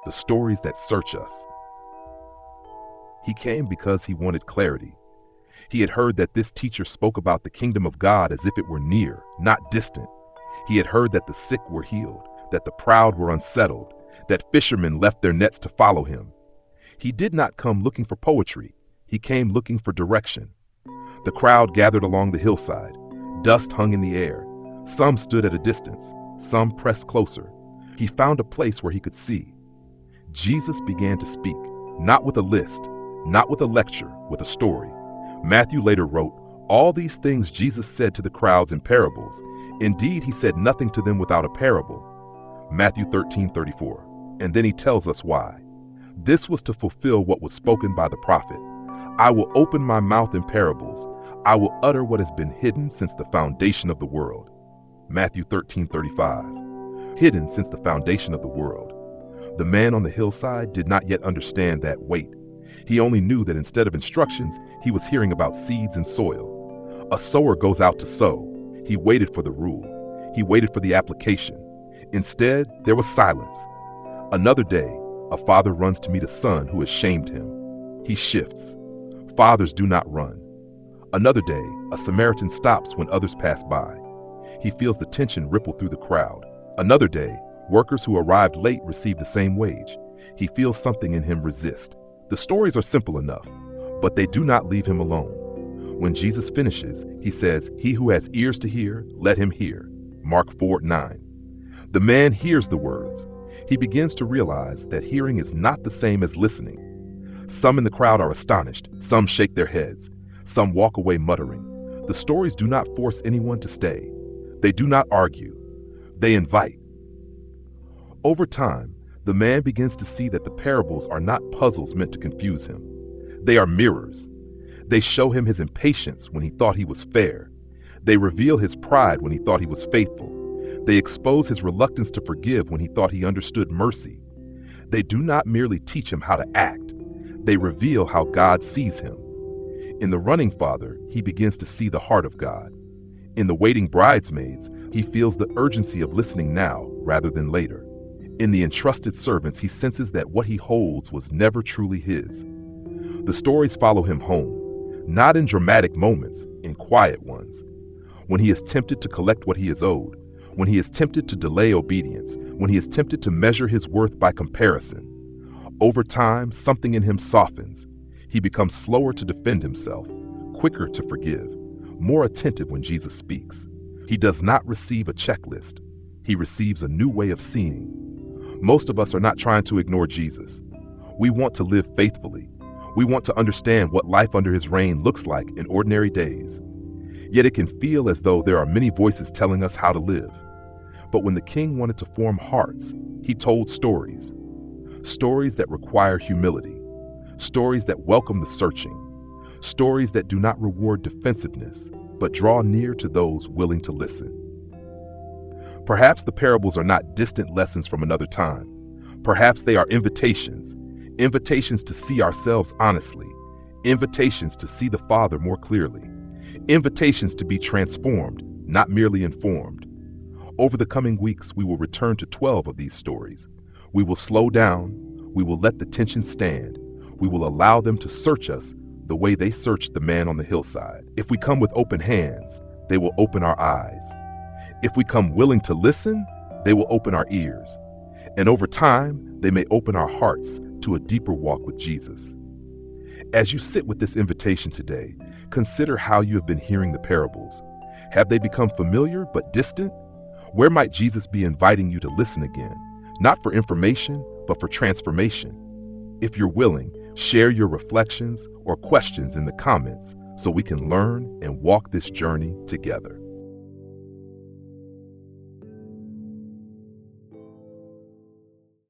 the stories that search us. He came because he wanted clarity. He had heard that this teacher spoke about the kingdom of God as if it were near, not distant. He had heard that the sick were healed, that the proud were unsettled, that fishermen left their nets to follow him. He did not come looking for poetry. He came looking for direction. The crowd gathered along the hillside. Dust hung in the air. Some stood at a distance. Some pressed closer. He found a place where he could see. Jesus began to speak, not with a list, not with a lecture, with a story. Matthew later wrote, "All these things Jesus said to the crowds in parables. Indeed, he said nothing to them without a parable." Matthew 13:34. And then he tells us why. This was to fulfill what was spoken by the prophet. "I will open my mouth in parables. I will utter what has been hidden since the foundation of the world." Matthew 13:35. Hidden since the foundation of the world. The man on the hillside did not yet understand that weight. He only knew that instead of instructions, he was hearing about seeds and soil. A sower goes out to sow. He waited for the rule. He waited for the application. Instead, there was silence. Another day, a father runs to meet a son who has shamed him. He shifts. Fathers do not run. Another day, a Samaritan stops when others pass by. He feels the tension ripple through the crowd. Another day, workers who arrived late receive the same wage. He feels something in him resist. The stories are simple enough, but they do not leave him alone. When Jesus finishes, he says, "He who has ears to hear, let him hear." Mark 4:9. The man hears the words. He begins to realize that hearing is not the same as listening. Some in the crowd are astonished. Some shake their heads. Some walk away muttering. The stories do not force anyone to stay. They do not argue. They invite. Over time, the man begins to see that the parables are not puzzles meant to confuse him. They are mirrors. They show him his impatience when he thought he was fair. They reveal his pride when he thought he was faithful. They expose his reluctance to forgive when he thought he understood mercy. They do not merely teach him how to act. They reveal how God sees him. In the running father, he begins to see the heart of God. In the waiting bridesmaids, he feels the urgency of listening now rather than later. In the entrusted servants, he senses that what he holds was never truly his. The stories follow him home, not in dramatic moments, in quiet ones. When he is tempted to collect what he is owed, when he is tempted to delay obedience, when he is tempted to measure his worth by comparison. Over time, something in him softens. He becomes slower to defend himself, quicker to forgive, more attentive when Jesus speaks. He does not receive a checklist. He receives a new way of seeing. Most of us are not trying to ignore Jesus. We want to live faithfully. We want to understand what life under his reign looks like in ordinary days. Yet it can feel as though there are many voices telling us how to live. But when the king wanted to form hearts, he told stories. Stories that require humility. Stories that welcome the searching. Stories that do not reward defensiveness, but draw near to those willing to listen. Perhaps the parables are not distant lessons from another time. Perhaps they are invitations. Invitations to see ourselves honestly. Invitations to see the Father more clearly. Invitations to be transformed, not merely informed. Over the coming weeks, we will return to 12 of these stories. We will slow down. We will let the tension stand. We will allow them to search us the way they searched the man on the hillside. If we come with open hands, they will open our eyes. If we come willing to listen, they will open our ears. And over time, they may open our hearts to a deeper walk with Jesus. As you sit with this invitation today, consider how you have been hearing the parables. Have they become familiar but distant? Where might Jesus be inviting you to listen again, not for information, but for transformation? If you're willing, share your reflections or questions in the comments so we can learn and walk this journey together.